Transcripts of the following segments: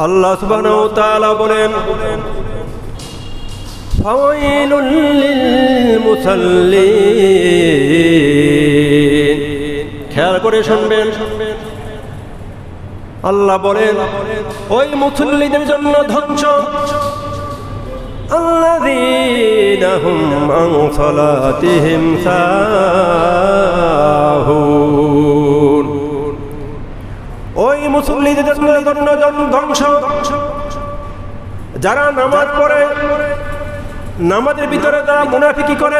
আল্লাহ সুবহানাহু ওয়া তাআলা বলেন ফাওয়াইলুল লিল মুসাল্লিন। খেয়াল করে শুনবেন, আল্লাহ বলেন ওই মুসল্লিদের জন্য ধ্বংস, আল্লাযীনা হুম আন সালাতিহিম সাহুন। ওই মুসল্লিদের জন্য ধ্বংস যারা নামাজ পড়ে, নামাজের ভিতরে যারা মুনাফিকি করে,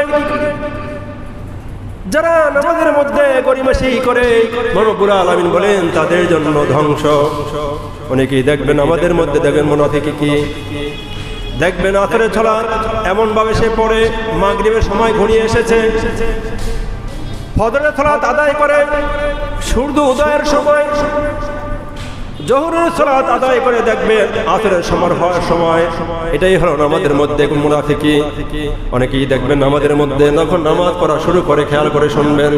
যারা নামাজের মধ্যে গরিমাসি করে, রব্বুল আলামিন বলেন তাদের জন্য ধ্বংস। অনেকেই দেখবেন আমাদের মধ্যে দেখবেন মুনাফিকি কি, দেখবেন আসরের সালাত এমন ভাবে সে পড়ে, মাগরিবের সময় ঘনিয়ে এসেছে, ফজরের সালাত আদায় করে সূর্য উদয়ের সময়, জোহরের সালাত আদায় করে দেখবেন আসরের সময় হওয়ার সময়। এটাই হলো আমাদের মধ্যে মুনাফিকি। অনেকেই দেখবেন আমাদের মধ্যে যখন নামাজ পড়া শুরু করে, খেয়াল করে শুনবেন,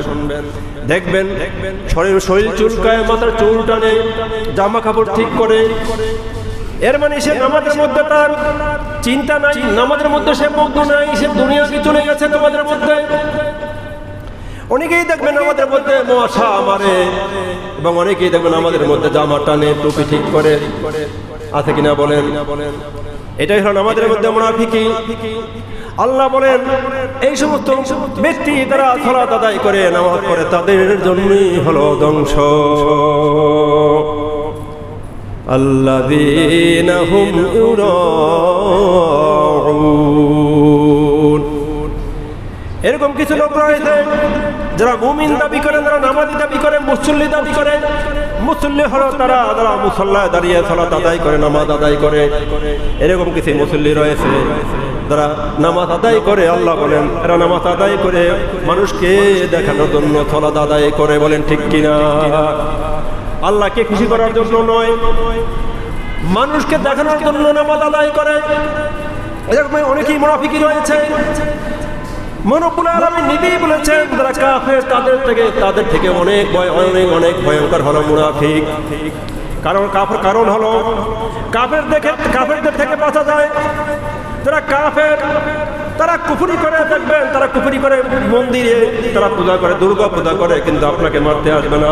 দেখবেন শরীর চুলকায়, মাথার চুল টানে, জামা কাপড় ঠিক করে, এর মানে সে নামাজের মধ্যে তার চিন্তা নাই, নামাজের মধ্যে সে মগ্ন নাই, সে দুনিয়াকে চলে গেছে তোমাদের মধ্যে। অনেকেই দেখবেন আমাদের মধ্যে মশা মারে, এবং অনেকেই দেখবেন আমাদের মধ্যে জামা টানে, টুপি ঠিক করে, আছে কিনা বলেন? এটাই হলো আমাদের মধ্যে মুনাফিকি। আল্লাহ বলেন এই সমস্ত ব্যক্তি তারা সালাত আদায় করে, নামাজ পড়ে, তাদের জন্যই হলো ধ্বংস। আল্লাযীনা হুম ইউরাউন। এরকম কিছু লোক রয়েছে যারা মুমিন দাবি করে, যারা নামাজি দাবি করে, মুসল্লি দাবি করে। মুসল্লি হলো তারা যারা মুসল্লায় দাঁড়িয়ে সালাত আদায় করে, নামাজ আদায় করে। এরকম কিছু মুসল্লি রয়েছে যারা নামাজ আদায় করে, আল্লাহ বলেন এরা নামাজ আদায় করে মানুষকে দেখানোর জন্য সালাত আদায় করে। বলেন ঠিক কিনা? আল্লাহকে খুশি করার জন্য নয়, মানুষকে দেখানোর জন্য নামাজ আদায় করে। এরকম অনেকেই মুনাফিকি রয়েছে। রব্বুল আলামিন নিজেই বলেছেন যারা কাফের তাদের থেকে অনেক ভয়ঙ্কর হলো মুনাফিক। কারণ হলো কাফেরদের থেকে বাঁচা যায়। যারা কাফের তারা কুফরি করে, দেখবেন তারা কুফরি করে, মন্দিরে তারা পূজা করে, দুর্গা পূজা করে, কিন্তু আপনাকে মারতে আসবে না,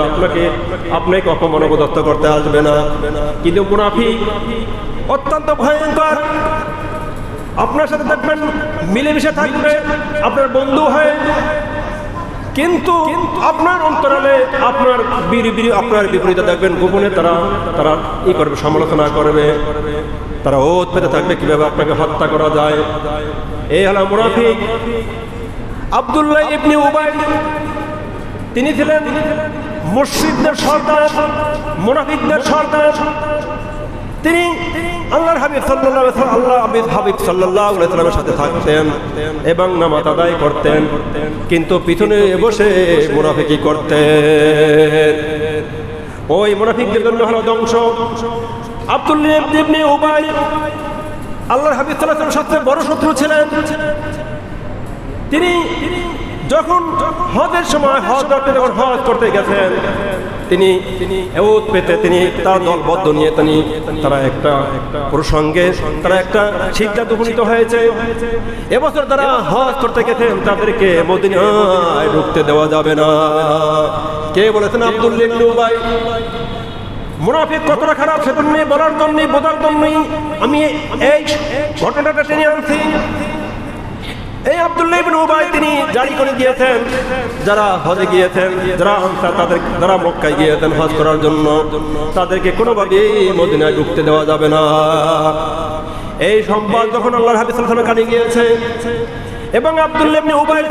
আপনাকে অপমানবদত্ত করতে আসবে না। কিন্তু মুনাফিক অত্যন্ত ভয়ঙ্কর। আপনার সাথে দেখবেন মিলেমিশে থাকবে, আপনার বন্ধু হয়, কিন্তু আপনার অন্তরালে আপনার আপনার বিপরীতে দেখবেন গোপনে তারা ই করবে, সমালোচনা করবে, তারা ওত পেতে থাকবে কিভাবে আপনাকে হত্যা করা যায়। এই হলো মুনাফিক। আব্দুল্লাহ ইবনে উবাই তিনি ছিলেন মুশরিকদের সর্দার, মুনাফিকদের সর্দার। তিনি আল্লাহর হাবিব সাল্লাল্লাহু আলাইহি ওয়াসাল্লাম, হাবিব সাল্লাল্লাহু আলাইহি ওয়াসাল্লামের সাথে থাকতেন এবং নামাজ আদায় করতেন, কিন্তু পিছনে বসে মুনাফিকি করতেন। ওই মুনাফিকদের জন্য হলো ধ্বংস। আব্দুল্লাহ ইবনে উবাই আল্লাহর হাবিব সাল্লাল্লাহু আলাইহি ওয়াসাল্লামের সবচেয়ে বড় শত্রু ছিলেন। তিনি যখন হজের সময় হজ করতে গেছেন, তিনি এওত পেতে তিনি তার দলবদ্ধ নিয়ে তারা একটা প্রসঙ্গে তারা একটা সিদ্ধান্ত উপনীত হয়েছে। এবছর তারা হজ করতে গেছেন, তাদেরকে মদিনায় ঢুকতে দেওয়া যাবে না। কে বলেছেন? আব্দুল্লাহ ইবনে উবাই। মুনাফিক কতটা খারাপ সেজন্য বলার জন্য, বোঝার জন্যই আমি এই ঘটনাটা টেনে আনছি। এই আব্দুল্লাহ ইবনে উবাই তিনি জারি করে দিয়েছেন যারা হজে গিয়েছেন, যারা আনসার, যারা মক্কায় গিয়েছেন হজ করার জন্য, তাদেরকে কোনোভাবেই মদিনায় ঢুকতে দেওয়া যাবে না। এই সংবাদ যখন আল্লাহর হাবিব সাল্লাল্লাহু আলাইহি ওয়াসাল্লামের কানে গিয়েছে, এবং আব্দুল্লাহ ইবনে উবাই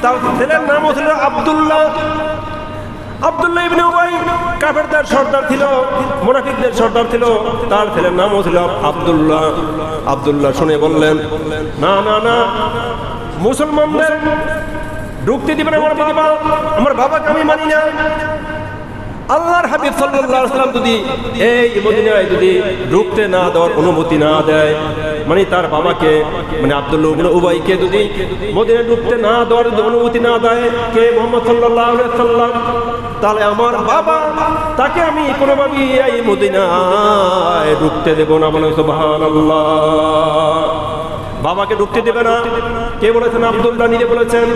তার ছেলের নাম ছিল আব্দুল্লাহ ইবনে উবাই কাফেরদের সর্দার ছিল, মুনাফিকদের সর্দার ছিল, তার ছেলের নামও ছিল আব্দুল্লাহ শুনে বললেন, না না না, মুসলমানদের ঢুকতে দিবেন আমার বাবাকে আমি মানি না। আল্লাহর হাবিব সাল্লাল্লাহু আলাইহি ওয়াসাল্লাম যদি এই মদিনায় যদি ঢুকতে না দেওয়ার অনুমতি না দেয়, মানে তার বাবাকে মানে আব্দুল্লাহ ইবনে উবাইকে যদি মদিনায় ঢুকতে না দেওয়ার অনুমতি না দেয়, কে মুহাম্মদ সাল্লাল্লাহু আলাইহি ওয়াসাল্লাম তাহলে আমার বাবা তাকে আমি কোনোভাবেই এই মদিনায় ঢুকতে দেব না। বলে সুবহানাল্লাহ। বাবাকে ঢুকতে দেবে না। কে বলেছেন? আব্দুল্লাহ নিজে বলেছেন।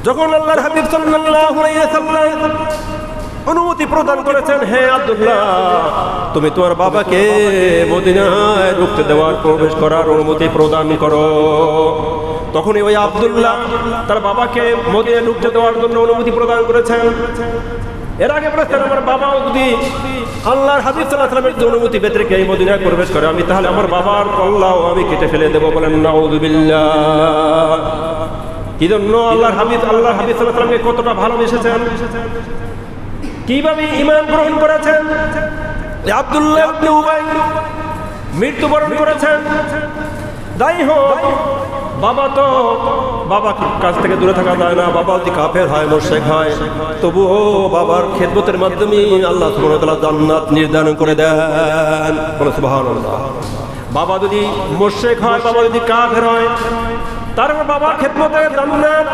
যখন আল্লাহর হাবিব সাল্লাল্লাহু আলাইহি ওয়াসাল্লাম অনুমতি প্রদান করেছেন, হে আব্দুল্লাহ, তুমি তোমার বাবাকে মদিনায় ঢুকতে দেওয়ার, প্রবেশ করার অনুমতি প্রদান করো, তখনই ওই আব্দুল্লাহ তার বাবাকে মদিনায় ঢুকতে দেওয়ার জন্য অনুমতি প্রদান করেছেন। এর আগে বলেছেন, আমার বাবাও যদি আল্লাহর হাবিব সাল্লাল্লাহু আলাইহি ওয়াসাল্লামের অনুমতি পেতে রেখে এই মদিনায় প্রবেশ করে, আমি তাহলে আমার বাবার কল্লাও আমি কেটে ফেলে দেবো। বলেন নাউযুবিল্লাহ। কি জন্য? আল্লাহর হাবিব সাল্লাল্লাহু আলাইহি ওয়াসাল্লামকে কতটা ভালোবেসেছেন, কিভাবে ঈমান গ্রহণ করেছেন। আব্দুল্লাহ ইবনে উবাই মৃত্যুবরণ করেছেন। যাই হোক, বাবা তো বাবার কাছ থেকে দূরে থাকা যায় না। বাবা যদি কাফের হয়, মুশরিক হয়, তবুও বাবার খেদমতের মাধ্যমে আল্লাহ সুবহানাহু ওয়া তাআলা জান্নাত নির্ধারণ করে দেন। বলে সুবহানাল্লাহ। বাবা যদি মুশরিক হয়, বাবা যদি কাফের হয়, তারপর বাবার খেদমতে জান্নাত।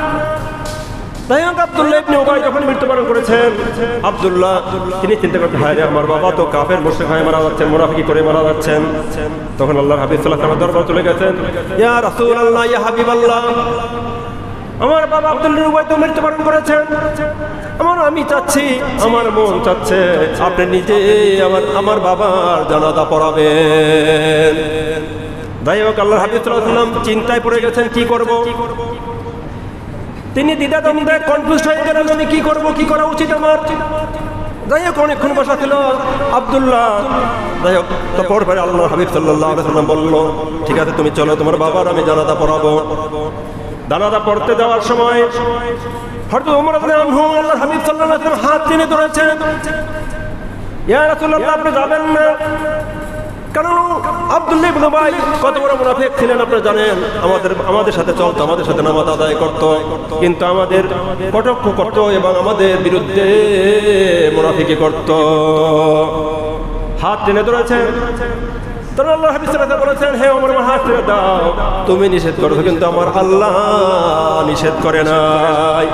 তাই হোক, আব্দুল্লাহ ইবনে উবাই যখন মৃত্যুবরণ করেছেন, আব্দুল্লাহ তিনি চিন্তা করতে, হায় রে, আমার বাবা তো কাফের মুশরিক হয়ে মারা যাচ্ছেন, মুনাফিকি করে মারা যাচ্ছেন। তখন আল্লাহর হাবিব সাল্লাল্লাহু আলাইহি ওয়াসাল্লাম দরবারে চলে গেছেন। ইয়া রাসূলুল্লাহ, ইয়া হাবিবাল্লাহ, আমার বাবা আব্দুল্লাহ ইবনে উবাই তো মৃত্যুবরণ করেছেন। আমি চাচ্ছি, আমার মন চাচ্ছে আপনি নিজে আমার বাবার জানাজা পড়াবেন। যাই হোক, আল্লাহর হাবিব সাল্লাল্লাহু আলাইহি ওয়াসাল্লাম চিন্তায় পড়ে গেছেন, কি করব। তিনি দ্বিধাদ্বন্দ্বে কনফিউজ হয়ে গেলেন, আমি কি করব, কি করা উচিত আমার। যাই হোক, অনেকক্ষণ বসা ছিল আব্দুল্লাহ। যাই হোক, তারপর আল্লাহর হাবিব সাল্লাল্লাহু আলাইহি ওয়াসাল্লাম বলল, ঠিক আছে, তুমি চলো, তোমার বাবার আমি জানাজা পড়াবো। জানাজা পড়তে যাওয়ার সময় হযরত ওমর রাদিয়াল্লাহু আনহু আল্লাহর হাবিব সাল্লাল্লাহু আলাইহি ওয়াসাল্লাম হাত টেনে ধরেছেন। ইয়া রাসূলুল্লাহ, আপনি যাবেন না। কারণ আব্দুল্লাহ ইবনে উবাই কত বড় মুনাফিক ছিলেন আপনারা জানেন। আমাদের সাথে চলতো, আমাদের সাথে নামাজ আদায় করত, কিন্তু আমাদের কটাক্ষ করত এবং আমাদের বিরুদ্ধে মুনাফিকি করত। হাত টেনে ধরেছেন। তখন আল্লাহর হাবিব সাল্লাল্লাহু আলাইহি ওয়াসাল্লাম বলেছেন, হে ওমর, আমার হাত ছেড়ে দাও। তুমি নিষেধ করেছো, কিন্তু আমার আল্লাহ নিষেধ করে নাই।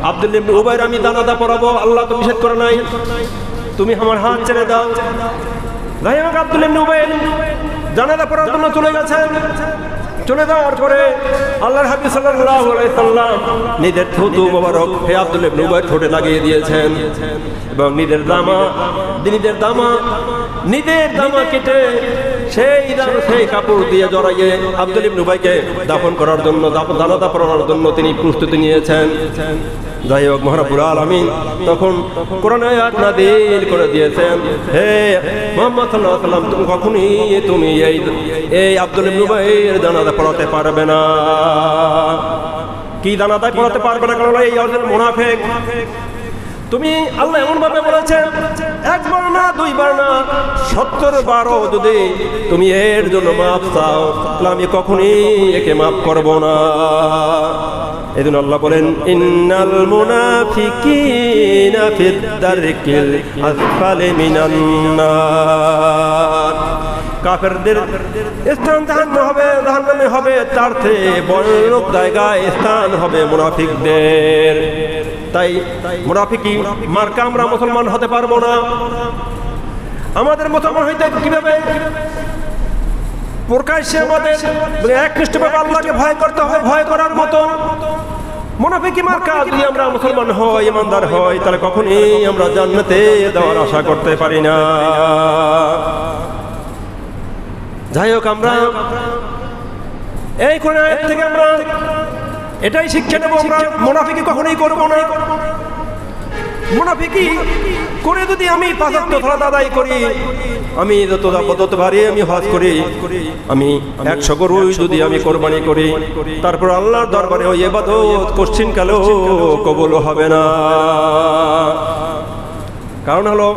আব্দুল্লাহ ইবনে উবাইর আমি জানাজা পড়াবো, আল্লাহ তো নিষেধ করে নাই, তুমি আমার হাত ছেড়ে দাও। যাই হোক, আব্দুল্লাহ ইবনে উবাই জানাজা পড়ার জন্য চলে গেছেন। চলে যাওয়ার পরে আল্লাহর হাবিব সাল্লাল্লাহু আলাইহি ওয়াসাল্লাম নিজের থুতু মোবারক হে আব্দুল্লাহ ইবনে উবাইর ঠোঁটে লাগিয়ে দিয়েছেন এবং নিজের দামা কেটে সেই কাপড় দিয়ে জড়াইয়ে আব্দুল্লাহ ইবনে উবাইকে দাফন করার জন্য, জানাজা পড়ানোর জন্য তিনি প্রস্তুতি নিয়েছেন। যাই হোক, মহারাবুল আলামিন তখন কোরআন আয়াত নাযিল করে দিয়েছেন, হে মুহাম্মদ সাল্লাল্লাহু আলাইহি ওয়াসাল্লাম, তুমি এই আব্দুল্লাহ ইবনে উবাইয়ের জানাজা পড়াতে পারবে না। কি জানাজায় পড়াতে পারবে না? কারণ এই মুনাফিক। তুমি আল্লাহ এমন ভাবে বলেছেন, একবার না, দুইবার না, 70 বারও যদি তুমি এর জন্য মাফ চাও, তাহলে আমি কখনই একে মাফ করব না। এই জন্য আল্লাহ বলেন, ইন্নাল মুনাফিকিনা ফিদ দারকিল আসফালি মিনান নার। কাফেরদের স্থান জাহান্নামে হবে, তার থেকে ভয়ানক জায়গায় স্থান হবে মুনাফিকদের। তাই মুনাফিকি মার্কা আমরা মুসলমান হতে পারবো না। আমাদের মুসলমান হইতে কিভাবে? প্রকাশ্যে আমাদের একনিষ্ঠভাবে আল্লাহকে ভয় করতে হবে, ভয় করার মতো। মুনাফিকি মার্কা যদি আমরা মুসলমান হই, ইমানদার হই, তাহলে কখনই আমরা জান্নাতে যাওয়ার আশা করতে পারি না। যাই হোক, আমরা এই কোরআন আয়াত থেকে আমরা এটাই শিক্ষা নেব, আমরা মুনাফিকি কখনোই করব না। মুনাফিকি করে যদি আমি 5 ওয়াক্ত সালাত আদায় করি, আমি যত পারি আমি হজ করি, আমি 100 গরু যদি আমি কোরবানি করি, তারপর আল্লাহর দরবারে ওই ইবাদত কোশ্চিন কালেও কবুল হবে না। কারণ হলো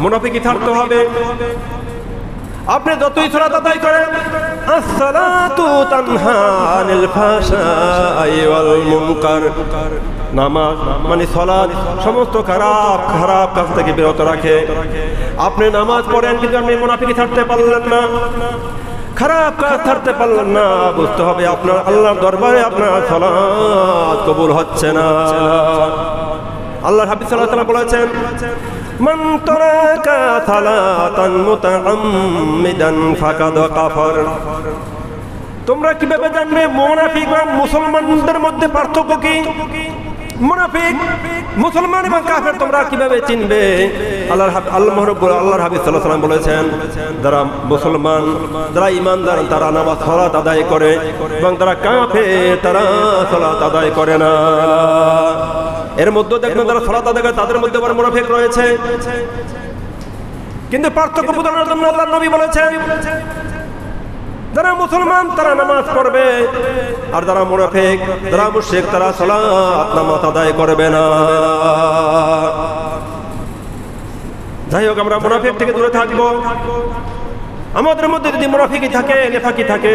মুনাফিকি থাকতে হবে। আপনি যতই সালাত আদায় করেন, আসসালাতু তানহা আনিল ফাহশাই ওয়াল মুনকার, নামাজ মানে সালাত সমস্ত খারাপ কাজ থেকে বিরত রাখে। আপনি নামাজ পড়েন, কিন্তু আপনি মুনাফিকি ছাড়তে পারলেন না, খারাপ কাজ ছাড়তে পারলেন না, বুঝতে হবে আপনার আল্লাহর দরবারে আপনার সালাত কবুল হচ্ছে না। আল্লাহর হাবিব সাল্লাল্লাহু আলাইহি ওয়াসাল্লাম বলেছেন, মান তারাকা সালাতান মুতাআম্মিদান ফাকাদ কাফার। তোমরা কিভাবে জানবে মুনাফিক আর মুসলমানদের মধ্যে পার্থক্য কি? মুনাফিক, মুসলমান এবং কাফের তোমরা কিভাবে চিনবে? আল্লাহর হাবিব সাল্লাল্লাহু আলাইহি ওয়াসাল্লাম বলেছেন, যারা মুসলমান, যারা ঈমানদার তারা নামাজ সালাত আদায় করে, এবং যারা কাফের তারা সালাত আদায় করে না। এর মধ্যে দেখবেন যারা সালাত আদায় করে তাদের মধ্যে আবার মুনাফিক রয়েছে। কিন্তু পার্থক্য বোঝানোর জন্য আল্লাহর নবী বলেছেন, যারা মুসলমান তারা নামাজ পড়বে, আর যারা মুনাফিক, যারা মুশরিক তারা সালাত নামাজ আদায় করবে না। যাই হোক, আমরা মুনাফিক থেকে দূরে থাকবো। আমাদের মধ্যে যদি মুনাফিকি থাকে, নেফাকি থাকে,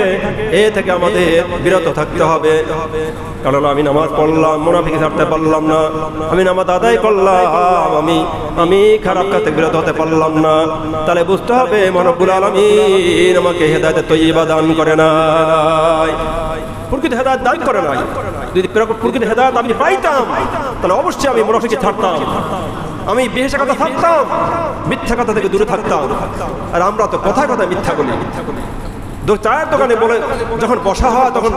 এ থেকে আমাদের বিরত থাকতে হবে। কারণ আমি নামাজ পড়লাম, মুনাফিকি ছাড়তে পারলাম না, আমি নামাজ আদায় করলাম, আমি খারাপ কাজ থেকে বিরত হতে পারলাম না, তাহলে বুঝতে হবে রব্বুল আলামিন আমাকে হেদায়েত তৈয়বা দান করে নাই, প্রকৃত হেদায়েত দান করে নাই। যদি প্রকৃত হেদায়েত আমি পাইতাম তাহলে অবশ্যই আমি মুনাফিকি ছাড়তাম, আমি বেহেশা কথা থাকতাম, মিথ্যা কথা থেকে দূরে থাকতাম। আর আমরা তো কথায় কথায় মিথ্যা বলি। চায়ের দোকানে বলে যখন বসা হয় তখন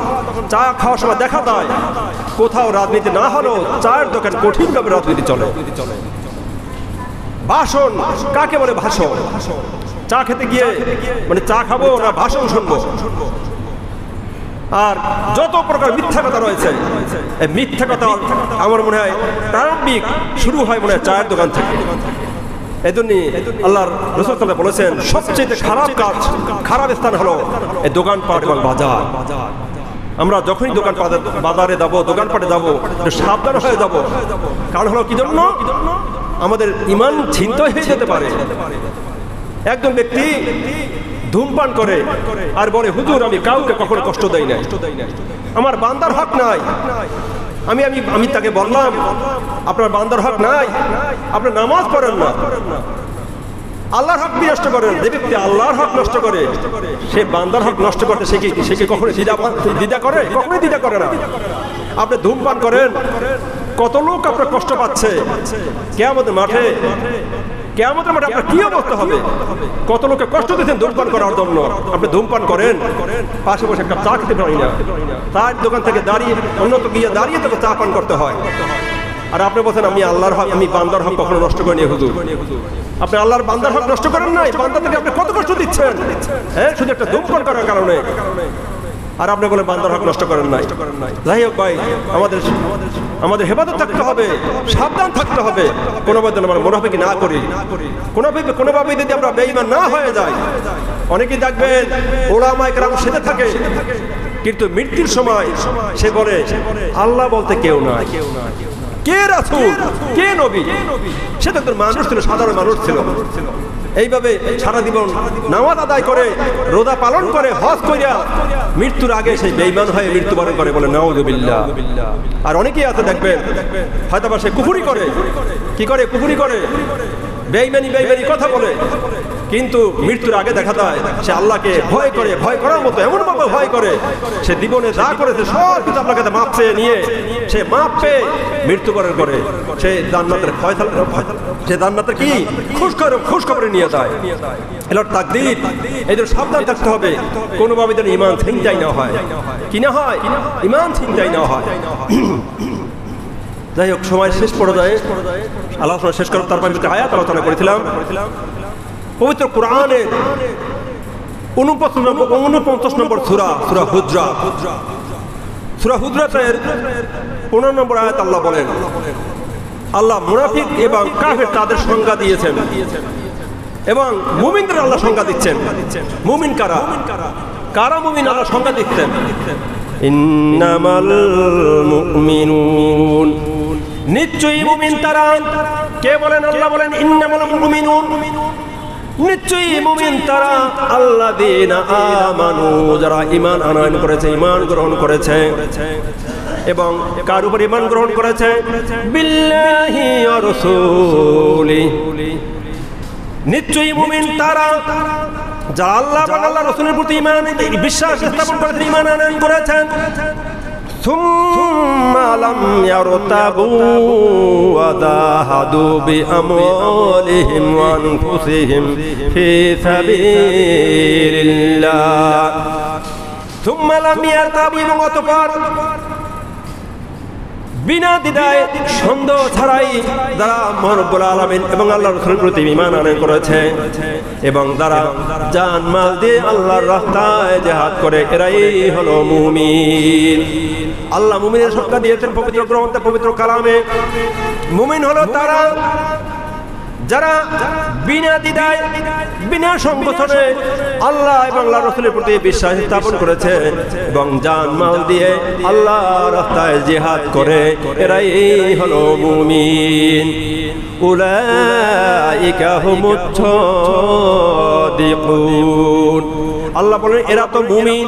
চা খাওয়ার সময় দেখা যায় কোথাও রাজনীতি না হলেও চায়ের দোকান কঠিনভাবে রাজনীতি চলে। ভাষণ কাকে বলে? ভাষণ। চা খেতে গিয়ে মানে চা খাবো না ভাষণ শুনবো। আর যত প্রকার মিথ্যা কথা রয়েছে, এই মিথ্যা কথা আমার মনে হয় প্রারম্ভিক শুরু হয় মনে হয় চায়ের দোকান থেকে। এই জন্য আল্লাহর রাসূল সাল্লাল্লাহু আলাইহি ওয়াসাল্লাম বলেছেন, সবচেয়ে খারাপ কাজ, খারাপ স্থান হলো এই দোকানপাট এবং বাজার। আমরা যখনই বাজারে যাবো, দোকানপাটে যাবো, সাবধান হয়ে যাবো। কারণ হলো কি জন্য? আমাদের ঈমান ছিনতাই হয়ে যেতে পারে। একজন ব্যক্তি ধূমপান করে আর বলে, হুজুর আমি কাউকে কখনো কষ্ট দেই না, আমার বান্দার হক নাই। আমি তাকে বললাম, আপনার বান্দার হক নাই, আপনার নামাজ পড়েন না, আল্লাহর হক নষ্ট করেন। যে ব্যক্তি আল্লাহর হক নষ্ট করে সে বান্দার হক নষ্ট করতে সে কি কখনো দ্বিধা করে? কখনোই দ্বিধা করে না। আপনি ধূমপান করেন, কত লোক আপনার কষ্ট পাচ্ছে। কিয়ামতের মাঠে আপনার কি অবস্থা হবে? কত লোকে কষ্ট দিচ্ছেন ধূমপান করার জন্য। আপনি ধূমপান করেন, পাশে বসে একটা চা খেতে পারি না, তার দোকান থেকে দাঁড়িয়ে অন্যত গিয়ে দাঁড়িয়ে তোকে চা পান করতে হয়। আর আপনি বলছেন আমি আল্লাহর হক, আমি বান্দার হক কখনো নষ্ট করিনি হুজুর। আপনি আল্লাহর বান্দার হক নষ্ট করেন নাই, বান্দা থেকে আপনি কত কষ্ট দিচ্ছেন, হ্যাঁ, শুধু একটা ধূমপান করার কারণে। আর আপনি বলে বান্দার হক নষ্ট করেন নাই। যাই হোক ভাই, আমাদের হেফাজত থাকতে হবে, সাবধান থাকতে হবে, কোনোভাবে আমরা মুনাফিকি না করি। কোনোভাবে যদি আমরা বেঈমান না হয়ে যাই। অনেকেই দেখবেন উলামায়ে কেরাম সেজে থাকে, কিন্তু মৃত্যুর সময় সে বলে আল্লাহ বলতে কেউ নাই, কে রাসূল, কে নবী। সে তো একজন মানুষ ছিল, সাধারণ মানুষ ছিল। এইভাবে সারা জীবন নামাজ আদায় করে, রোজা পালন করে, হজ করিয়া মৃত্যুর আগে সেই বেঈমান হয়ে মৃত্যুবরণ করে, বলে নাউযুবিল্লাহ। আর অনেকেই আছে দেখবেন হয়তো সে কুফরি করে, কি করে? কুফরি করে, বেঈমানি কথা বলে, কিন্তু মৃত্যুর আগে দেখা যায় সে আল্লাহকে ভয় করে, ভয় করার মতো এমনভাবে ভয় করে সে জীবনে যা করেছে সব কিছু আল্লাহর কাছে মাপ চেয়ে নিয়ে সে মাপ পেয়ে মৃত্যুবরণ করে। সে জান্নাতের সে জান্নাতের কি খুশ খবরে নিয়ে যায়। এলার তাকদীর। এই জন্য সাবধান থাকতে হবে, কোনোভাবে যেন ঈমান ছিনতাই না হয়। কি না হয়? ঈমান ছিনতাই না হয়। যাই হোক, সময় শেষ পর্যায়ে আলোচনা শেষ করার তারপর একটা আয়াত আলোচনা করেছিলাম। পবিত্র কোরআনের 49 নম্বর সূরা হুজরাত। সূরা হুজরাতের 15 নম্বর আয়াত আল্লাহ বলেন, আল্লাহ মুনাফিক এবং কাফের তাদের সংজ্ঞা দিয়েছেন এবং মুমিনদের আল্লাহ সংজ্ঞা দিচ্ছেন। মুমিন কারা? মুমিন আল্লাহ সংজ্ঞা দিচ্ছেন, ইন্নামাল মুমিনুন, নিশ্চয়ই মুমিন তারা। কে বলেন? আল্লাহ বলেন ইন্নামাল মুমিনুন, নিশ্চয়ই মুমিন তারা আল্লাযীনা আমানু, যারা ঈমান আনয়ন করেছে, ঈমান গ্রহণ করেছে। এবং কার উপর ঈমান গ্রহণ করেছে? বিল্লাহি ওয়া রাসূলিহি, নিশ্চয়ই মুমিন তারা যারা আল্লাহ এবং আল্লাহর রাসূলের প্রতি ঈমান বিশ্বাস স্থাপন করেছেন, ঈমান আনয়ন করেছেন। সুম্মা লাম ইয়ারতাবু ওয়া জাহাদু বিআমওয়ালিহিম ওয়া আনফুসিহিম ফি সাবিলিল্লাহ। সুম্মা লাম ইয়ারতাবু, এবং অতঃপর বিনা দ্বিধায় সন্দেহ ছাড়াই যারা রব্বুল আলামিন এবং আল্লাহর রাসূলের প্রতি ঈমান আনয়ন করেছে এবং যারা জান মাল দিয়ে আল্লাহর রাস্তায় জিহাদ করে, এরাই হলো মুমিন। আল্লাহ মুমিনের সংজ্ঞা দিয়েছেন পবিত্র গ্রন্থে, পবিত্র কালামে। মুমিন হলো তারা যারা বিনা দ্বিধায় বিনা সংকোচনে আল্লাহ এবং আল্লাহর রাসূলের প্রতি বিশ্বাস স্থাপন করেছে এবং জান মাল দিয়ে আল্লাহর রাস্তায় জিহাদ করে, এরাই হলো মুমিন। উলাইকা হুমুস সাদিকুন। আল্লাহ বলেন এরা তো মুমিন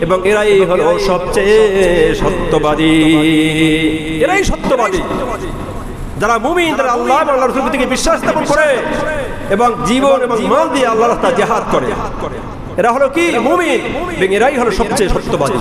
এবং এরাই হলো সবচেয়ে সত্যবাদী। এরাই সত্যবাদী যারা মুমিন, যারা আল্লাহ এবং আল্লাহর রাসূলের প্রতি বিশ্বাস স্থাপন করে এবং জীবন এবং মাল দিয়ে আল্লাহর রাস্তায় জিহাদ করে, এরা হলো কি মুমিন এবং এরাই হলো সবচেয়ে সত্যবাদী।